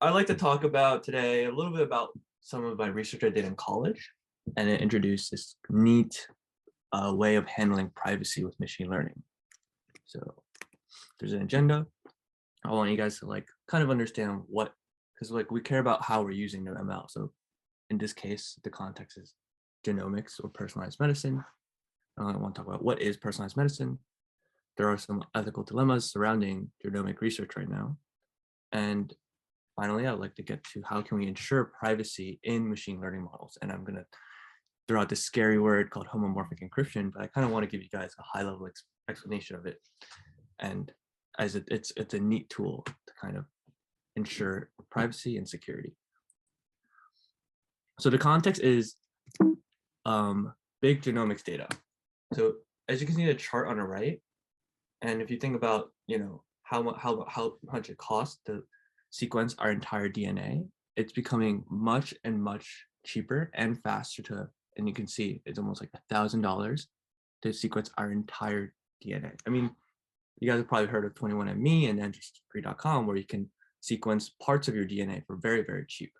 I'd like to talk about today a little bit about some of my research I did in college, and it introduced this neat way of handling privacy with machine learning. So there's an agenda. I want you guys to kind of understand what, because we care about how we're using the ML. So in this case, the context is genomics or personalized medicine. I want to talk about what is personalized medicine. There are some ethical dilemmas surrounding genomic research right now. And finally, I'd like to get to how can we ensure privacy in machine learning models. And I'm going to throw out this scary word called homomorphic encryption, but I kind of want to give you guys a high level explanation of it. And as it's a neat tool to kind of ensure privacy and security. So the context is big genomics data. So as you can see the chart on the right, and if you think about how much it costs to sequence our entire DNA, it's becoming much cheaper and faster to, and you can see it's almost like $1,000 to sequence our entire DNA. I mean, you guys have probably heard of 21andMe and Ancestry.com, where you can sequence parts of your DNA for very cheap.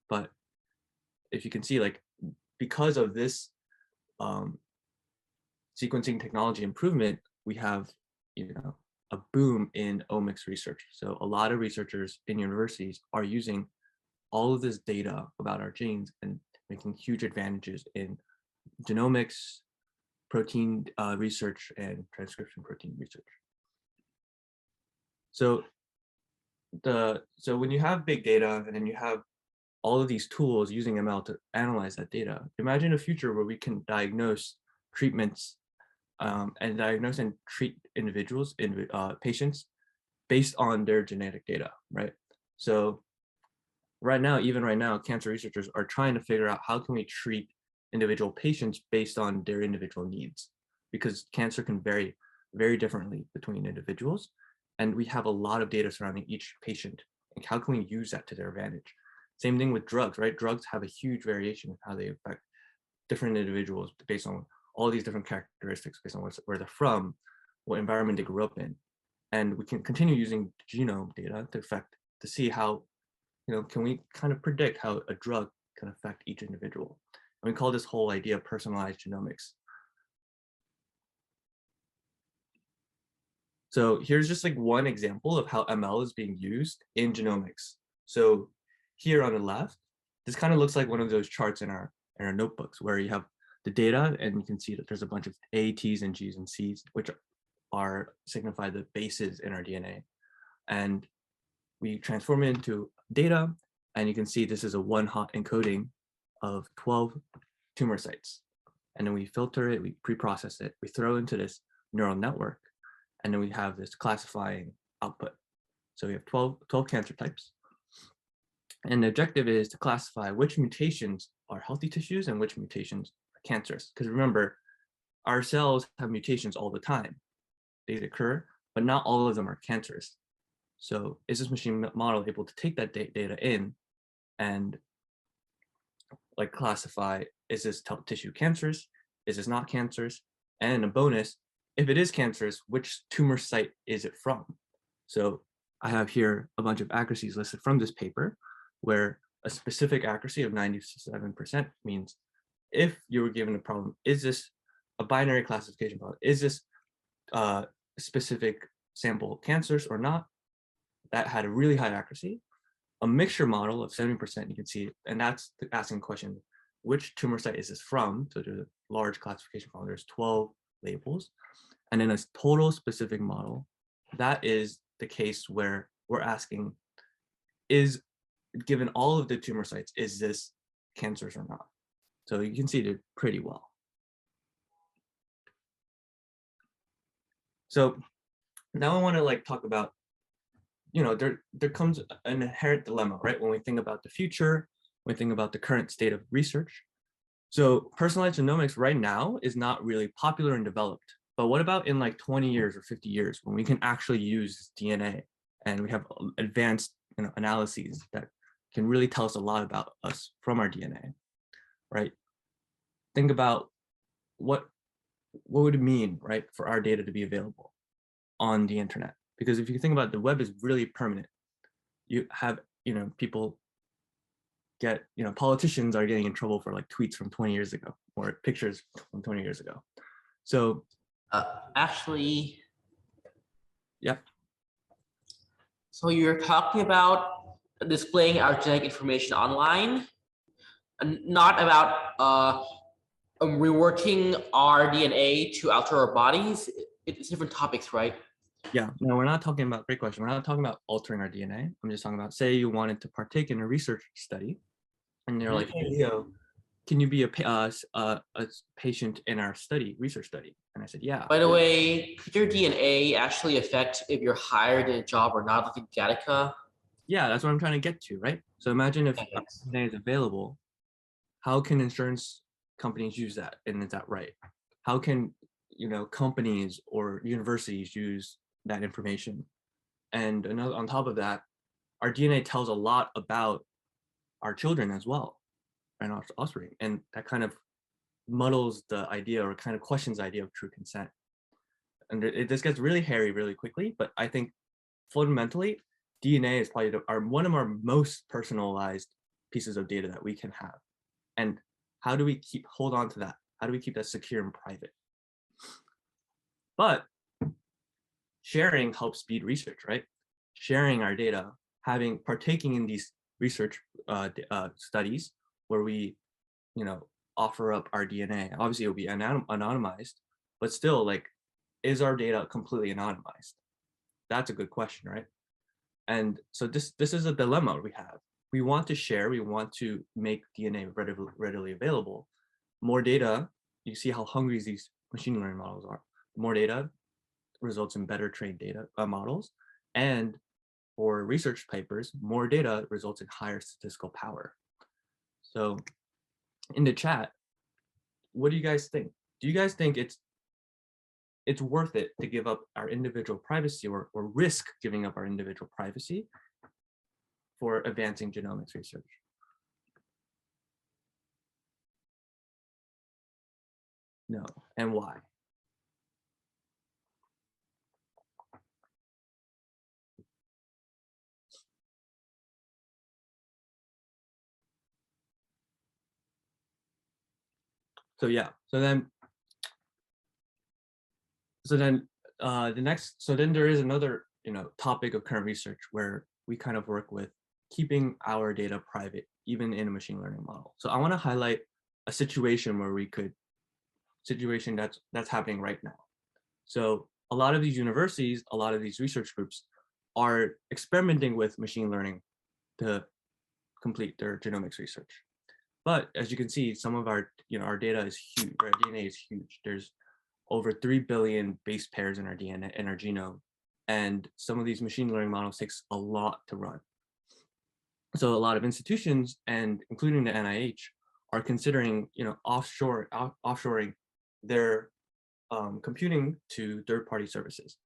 But if you can see, because of this sequencing technology improvement, we have a boom in omics research. So a lot of researchers in universities are using all of this data about our genes and making huge advantages in genomics, protein research, and transcription protein research. So when you have big data and then you have all of these tools using ML to analyze that data, imagine a future where we can diagnose treatments and diagnose and treat individuals, patients, based on their genetic data, right? So even right now, cancer researchers are trying to figure out how can we treat individual patients based on their individual needs, because cancer can vary very differently between individuals. And we have a lot of data surrounding each patient. And how can we use that to their advantage? Same thing with drugs, right? Drugs have a huge variation of how they affect different individuals based on all these different characteristics, based on where they're from, what environment they grew up in. And we can continue using genome data to see how, can we kind of predict how a drug can affect each individual. And we call this whole idea personalized genomics. So here's just one example of how ML is being used in genomics. So here on the left, this kind of looks like one of those charts in our notebooks where you have the data and you can see that there's a bunch of A, T's, and G's and C's, which signify the bases in our DNA. And we transform it into data, and you can see this is a one-hot encoding of 12 tumor sites. And then we filter it, we pre-process it, we throw into this neural network, and then we have this classifying output. So we have 12 cancer types. And the objective is to classify which mutations are healthy tissues and which mutations are cancerous. Because remember, our cells have mutations all the time. They occur, but not all of them are cancerous. So is this machine model able to take that data in and classify, is this tissue cancerous? Is this not cancerous? And a bonus, if it is cancerous, which tumor site is it from? So I have here a bunch of accuracies listed from this paper, where a specific accuracy of 97% means if you were given a problem, is this a binary classification problem? Is this specific sample cancerous or not? That had a really high accuracy. A mixture model of 70%, you can see, and that's asking the question, which tumor site is this from? So there's a large classification problem. There's 12 labels. And then a total specific model, that is the case where we're asking, given all of the tumor sites, is this cancerous or not? So you can see it pretty well. So now I want to talk about, there comes an inherent dilemma, right? When we think about the future, when we think about the current state of research. So personalized genomics right now is not really popular and developed. But what about in 20 years or 50 years when we can actually use DNA and we have advanced analyses that can really tell us a lot about us from our DNA, right? Think about what would it mean, right, for our data to be available on the internet? Because if you think about it, the web is really permanent. You have people get, politicians are getting in trouble for like tweets from 20 years ago or pictures from 20 years ago. So actually, yeah. So you're talking about displaying our genetic information online, and not about reworking our DNA to alter our bodies. It's different topics, right? Yeah, no, we're not talking about, great question. We're not talking about altering our DNA. I'm just talking about, say you wanted to partake in a research study and they're like, hey, Leo, can you be a patient in our research study? And I said, yeah. By the way, could your DNA actually affect if you're hired in a job or not, like in Gattaca? Yeah, that's what I'm trying to get to, right? So imagine if DNA is available, how can insurance companies use that? And is that right? How can, companies or universities use that information? And on top of that, our DNA tells a lot about our children as well, and our offspring. And that kind of muddles the idea or kind of questions the idea of true consent. And this gets really hairy really quickly, but I think fundamentally, DNA is probably one of our most personalized pieces of data that we can have. And how do we hold on to that? How do we keep that secure and private? But sharing helps speed research, right? Sharing our data, partaking in these research studies where we, offer up our DNA. Obviously, it'll be anonymized, but still, like, is our data completely anonymized? That's a good question, right? And so this is a dilemma we have. We want to share, we want to make DNA readily available. More data, you see how hungry these machine learning models are. More data results in better trained data models. And for research papers, more data results in higher statistical power. So in the chat, what do you guys think? Do you guys think it's worth it to give up our individual privacy or risk giving up our individual privacy for advancing genomics research? No, and why? So yeah, so then there is another, topic of current research where we kind of work with keeping our data private, even in a machine learning model. So I want to highlight a situation that's happening right now. So a lot of these universities, a lot of these research groups are experimenting with machine learning to complete their genomics research. But as you can see, some of our data is huge. Our DNA is huge. There's over 3 billion base pairs in our DNA, in our genome. And some of these machine learning models takes a lot to run. So a lot of institutions, and including the NIH, are considering, offshoring their computing to third-party services.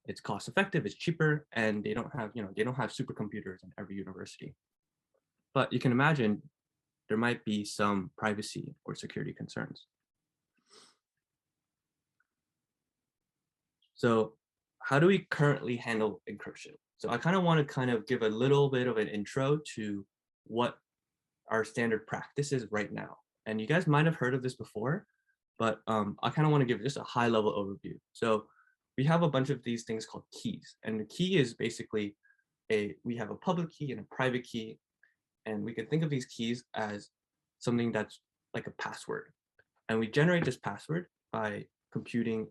It's cost effective, it's cheaper, and they don't have supercomputers in every university. But you can imagine there might be some privacy or security concerns. So how do we currently handle encryption? So I kind of want to give a little bit of an intro to what our standard practice is right now. And you guys might have heard of this before, but I kind of want to give just a high level overview. So we have a bunch of these things called keys. And the key is basically we have a public key and a private key. And we can think of these keys as something that's like a password. And we generate this password by computing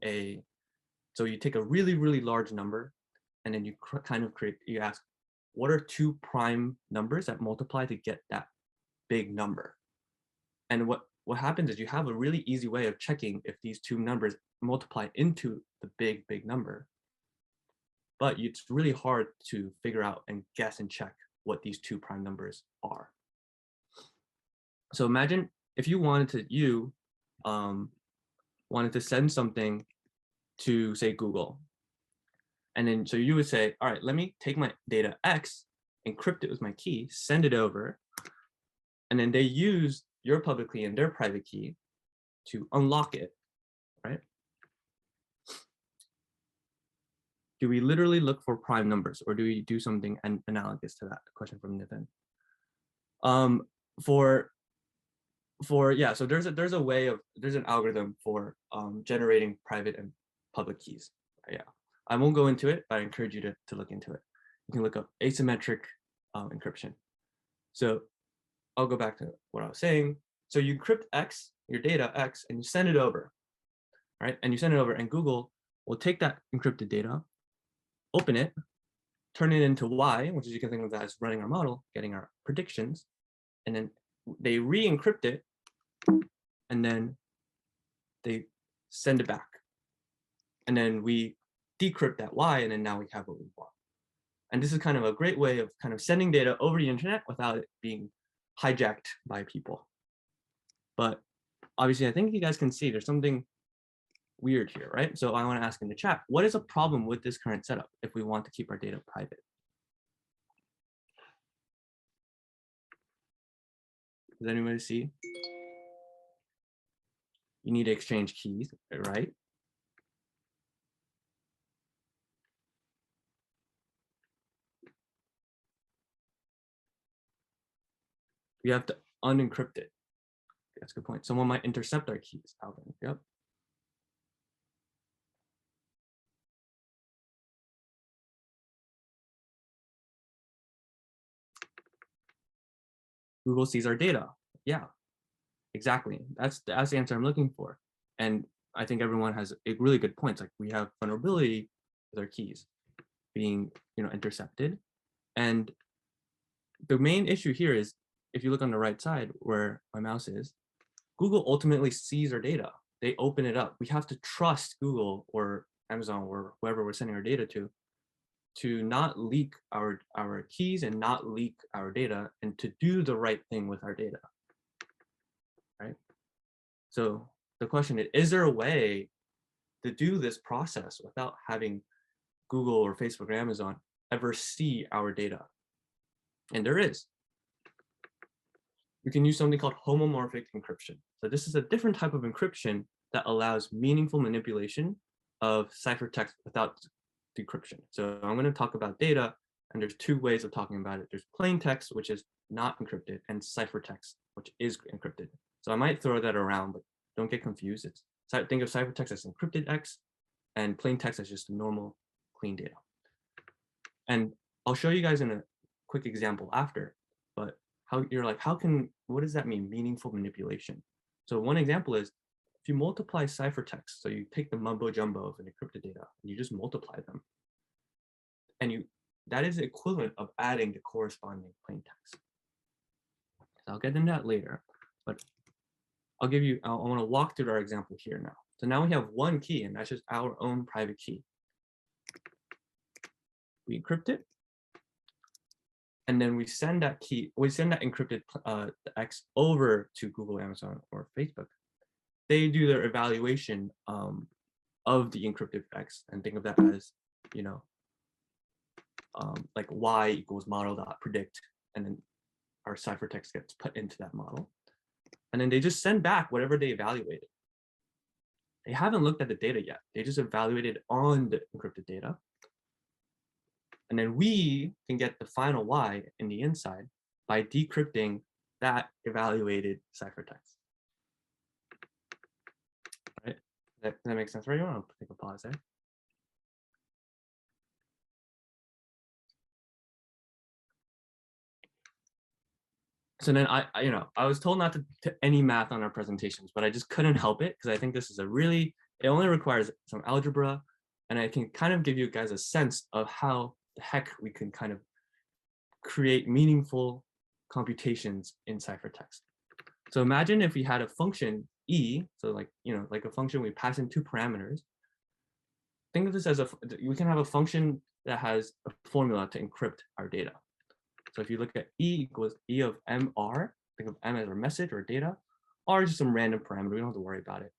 so you take a really, really large number, and then you you ask, what are 2 prime numbers that multiply to get that big number? And what happens is you have a really easy way of checking if these 2 numbers multiply into the big, big number. But it's really hard to figure out and guess and check what these 2 prime numbers are. So imagine if you wanted to send something to, say, Google. And then so you would say, all right, let me take my data X, encrypt it with my key, send it over. And then they use your public key and their private key to unlock it, right? Do we literally look for prime numbers, or do we do something analogous to that? Question from Nitin. Yeah, so there's an algorithm for generating private and public keys. Yeah, I won't go into it, but I encourage you to look into it. You can look up asymmetric encryption. So I'll go back to what I was saying. So you encrypt X, your data X, and you send it over, right? And you send it over, and Google will take that encrypted data, open it, turn it into Y, which is, you can think of that as running our model, getting our predictions, and then they re-encrypt it, and then they send it back. And then we decrypt that Y, and then now we have what we want. And this is kind of a great way of kind of sending data over the internet without it being hijacked by people. But obviously, I think you guys can see there's something weird here, right? So I want to ask in the chat, what is a problem with this current setup if we want to keep our data private? Does anybody see? You need to exchange keys, right? We have to unencrypt it. That's a good point. Someone might intercept our keys, Alvin. Yep. Google sees our data. Yeah, exactly. That's the answer I'm looking for. And I think everyone has a really good points. Like, we have vulnerability with our keys being, intercepted. And the main issue here is, if you look on the right side where my mouse is, Google ultimately sees our data. They open it up. We have to trust Google or Amazon or whoever we're sending our data to not leak our keys and not leak our data, and to do the right thing with our data, right? So the question is there a way to do this process without having Google or Facebook or Amazon ever see our data? And there is. We can use something called homomorphic encryption. So this is a different type of encryption that allows meaningful manipulation of ciphertext without decryption. So I'm going to talk about data, and there's two ways of talking about it. There's plain text, which is not encrypted, and ciphertext, which is encrypted. So I might throw that around, but don't get confused. Think of ciphertext as encrypted X, and plain text as just normal clean data. And I'll show you guys in a quick example after, but what does that mean, meaningful manipulation? So one example is, if you multiply ciphertext, so you take the mumbo jumbo of an encrypted data, and you just multiply them, and that is the equivalent of adding the corresponding plain text. So I'll get into that later, but I want to walk through our example here now. So now we have one key, and that's just our own private key. We encrypt it, and then we send that encrypted X over to Google, Amazon, or Facebook. They do their evaluation of the encrypted X, and think of that as, like Y equals model.predict, and then our ciphertext gets put into that model. And then they just send back whatever they evaluated. They haven't looked at the data yet. They just evaluated on the encrypted data. And then we can get the final Y in the inside by decrypting that evaluated ciphertext. Right? That makes sense, right? You want to take a pause there. So then I was told not to any math on our presentations, but I just couldn't help it, because I think this is it only requires some algebra, and I can kind of give you guys a sense of how the heck we can kind of create meaningful computations in ciphertext. So imagine if we had a function E, so like a function we pass in two parameters. Think of this as we can have a function that has a formula to encrypt our data. So if you look at E equals E of MR, think of M as our message or data, R is just some random parameter, we don't have to worry about it.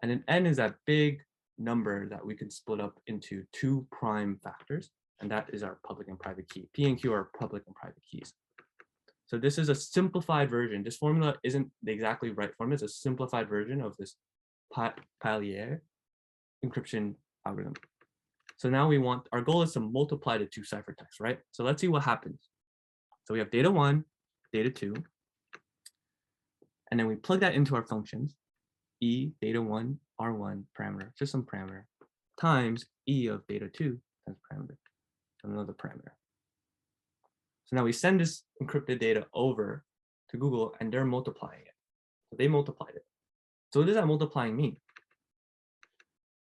And then N is that big number that we can split up into two prime factors, and that is our public and private key. P and Q are public and private keys. So this is a simplified version. This formula isn't the exactly right formula, it's a simplified version of this Palier encryption algorithm. So now we want, our goal is to multiply the two ciphertexts, right? So let's see what happens. So we have data 1, data 2, and then we plug that into our functions, e data 1, r1 parameter, just some parameter, times e of data 2 times parameter, another parameter. So now we send this encrypted data over to Google and they're multiplying it. So they multiplied it. So what does that multiplying mean?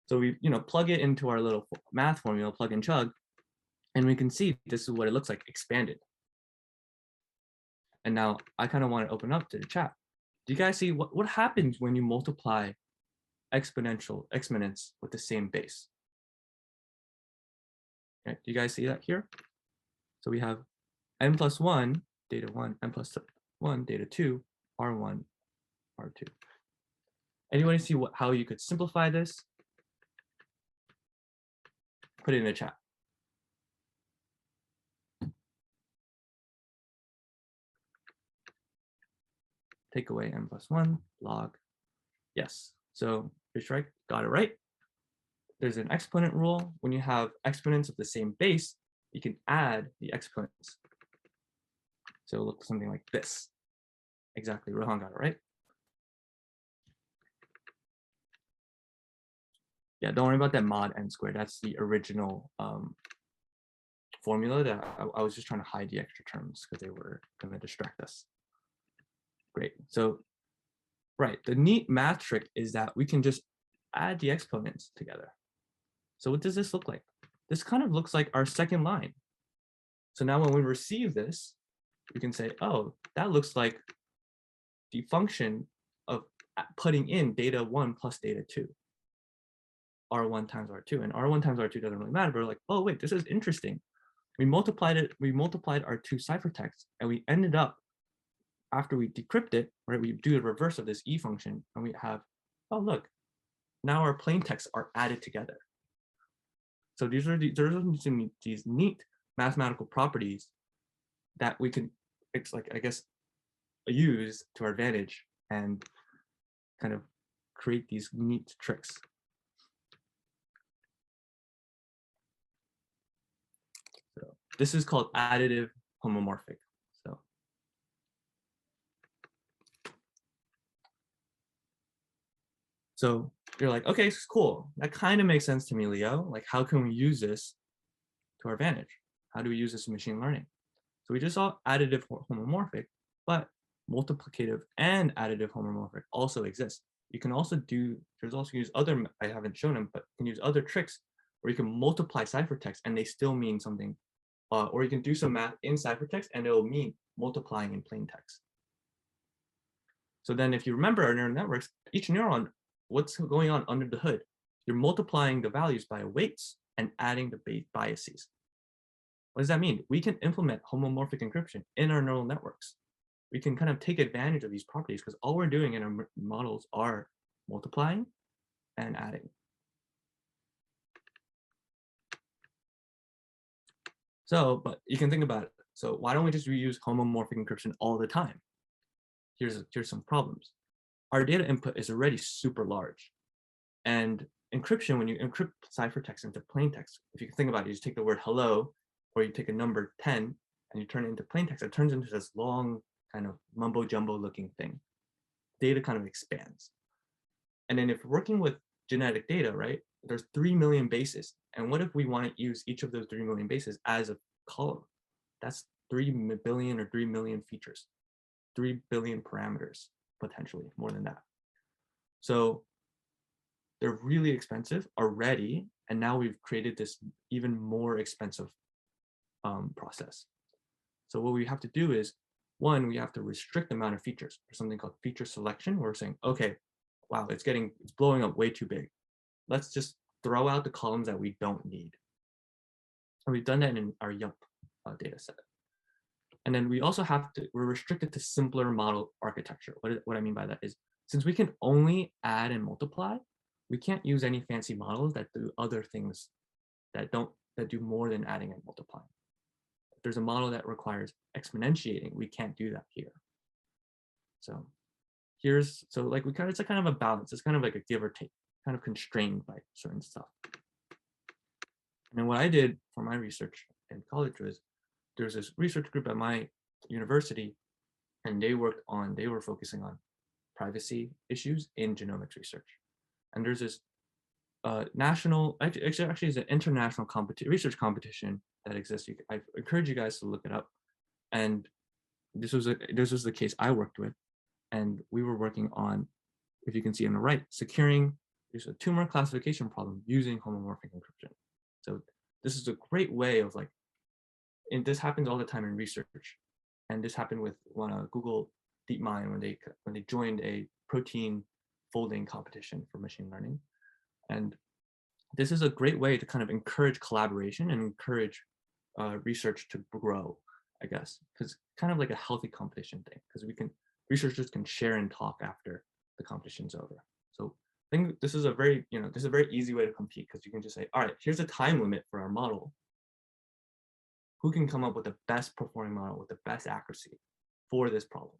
So we plug it into our little math formula, plug and chug, and we can see this is what it looks like expanded. And now I kind of want to open up to the chat. Do you guys see what happens when you multiply exponents with the same base? Okay, do you guys see that here? So we have n plus 1, data 1, n plus 1, data 2, r1, r2. Anybody see how you could simplify this? Put it in the chat. Take away n plus 1, log. Yes. So fish right, got it right. There's an exponent rule. When you have exponents of the same base, you can add the exponents. So it'll look something like this. Exactly, Rohan got it right. Yeah, don't worry about that mod n squared. That's the original formula that I was just trying to hide the extra terms because they were going to distract us. Great. So, right, the neat math trick is that we can just add the exponents together. So what does this look like? This kind of looks like our second line. So now when we receive this, we can say, oh, that looks like the function of putting in data 1 plus data 2. R1 times R2, and R1 times R2 doesn't really matter, but we're like, oh wait, this is interesting. We multiplied our two ciphertexts, and we ended up, after we decrypt it, right, we do the reverse of this E function, and we have, oh look, now our plain texts are added together. So these are these neat mathematical properties that we can, I guess, use to our advantage and kind of create these neat tricks. So this is called additive homomorphic. So you're like, okay, it's cool. That kind of makes sense to me, Leo. Like, how can we use this to our advantage? How do we use this in machine learning? So we just saw additive homomorphic, but multiplicative and additive homomorphic also exist. You can also there's also use other, I haven't shown them, but you can use other tricks where you can multiply ciphertext and they still mean something. Or you can do some math in ciphertext and it will mean multiplying in plain text. So then if you remember our neural networks, each neuron, what's going on under the hood? You're multiplying the values by weights and adding the biases. What does that mean? We can implement homomorphic encryption in our neural networks. We can kind of take advantage of these properties because all we're doing in our models are multiplying and adding. So, but you can think about it. So why don't we just reuse homomorphic encryption all the time? Here's some problems. Our data input is already super large. And encryption, when you encrypt ciphertext into plain text, if you can think about it, you just take the word hello, or you take a number 10 and you turn it into plain text, it turns into this long kind of mumbo jumbo looking thing. Data kind of expands. And then if we're working with genetic data, right, there's 3 million bases. And what if we want to use each of those 3 million bases as a column? That's 3 billion or 3 million features, 3 billion parameters, potentially more than that. So they're really expensive already. And now we've created this even more expensive process. So what we have to do is, one, we have to restrict the amount of features. There's something called feature selection. Where we're saying, okay, wow, it's blowing up way too big. Let's just throw out the columns that we don't need. And we've done that in our YUMP data set. And then we also we're restricted to simpler model architecture. What I mean by that is, since we can only add and multiply, we can't use any fancy models that do other things that do more than adding and multiplying. If there's a model that requires exponentiating, we can't do that here. So it's kind of a balance. It's kind of like a give or take, kind of constrained by certain stuff. And then what I did for my research in college was there's this research group at my university, and they were focusing on privacy issues in genomics research. And there's this national, actually is an international research competition that exists. I encourage you guys to look it up. And this was the case I worked with, and we were working on, if you can see on the right, securing there's a tumor classification problem using homomorphic encryption. So this is a great way of like, and this happens all the time in research. And this happened with Google DeepMind when they joined a protein folding competition for machine learning. And this is a great way to kind of encourage collaboration and encourage research to grow, I guess, because kind of like a healthy competition thing, because researchers can share and talk after the competition's over. So I think this is a very easy way to compete, because you can just say, all right, here's a time limit for our model. Who can come up with the best performing model with the best accuracy for this problem,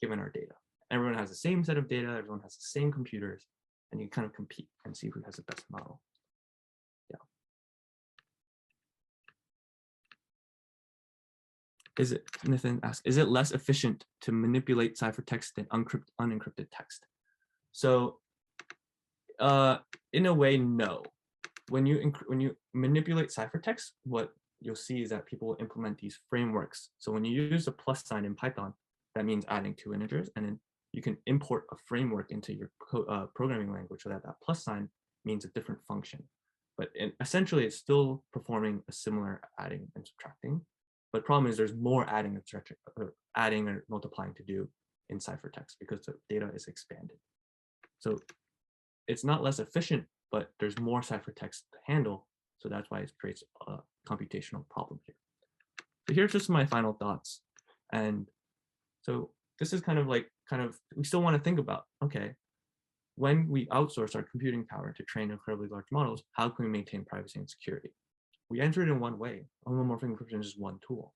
given our data? Everyone has the same set of data, everyone has the same computers, and you kind of compete and see who has the best model. Yeah. Nathan asks, is it less efficient to manipulate ciphertext than unencrypted text? So in a way, no. When you manipulate ciphertext, what you'll see is that people will implement these frameworks. So when you use a plus sign in Python, that means adding 2 integers, and then you can import a framework into your programming language so that that plus sign means a different function. But essentially, it's still performing a similar adding and subtracting. But problem is there's more adding or multiplying to do in ciphertext because the data is expanded. So it's not less efficient, but there's more ciphertext to handle. So that's why it creates a computational problem here. So here's just my final thoughts. And so this is kind of we still want to think about, okay, when we outsource our computing power to train incredibly large models, how can we maintain privacy and security? We answer it in one way. Homomorphic encryption is one tool.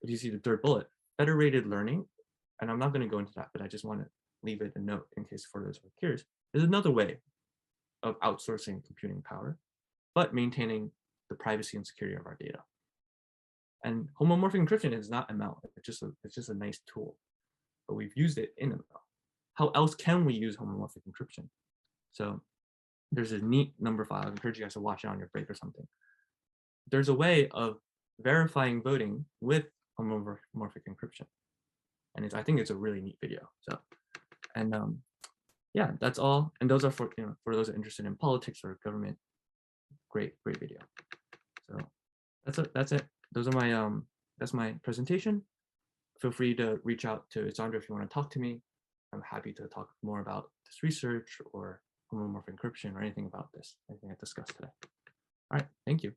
If you see the third bullet, federated learning, and I'm not going to go into that, but I just want to leave it a note in case for those who are curious, is another way of outsourcing computing power, but maintaining the privacy and security of our data. And homomorphic encryption is not ML. It's just a nice tool, but we've used it in ML. How else can we use homomorphic encryption? So there's a neat number file. I encourage you guys to watch it on your break or something. There's a way of verifying voting with homomorphic encryption, and I think it's a really neat video. So, and yeah, that's all. And those are for those interested in politics or government. Great video. So that's it. Those are that's my presentation. Feel free to reach out to Isandra if you want to talk to me. I'm happy to talk more about this research or homomorphic encryption or anything about this, anything I discussed today. All right, thank you.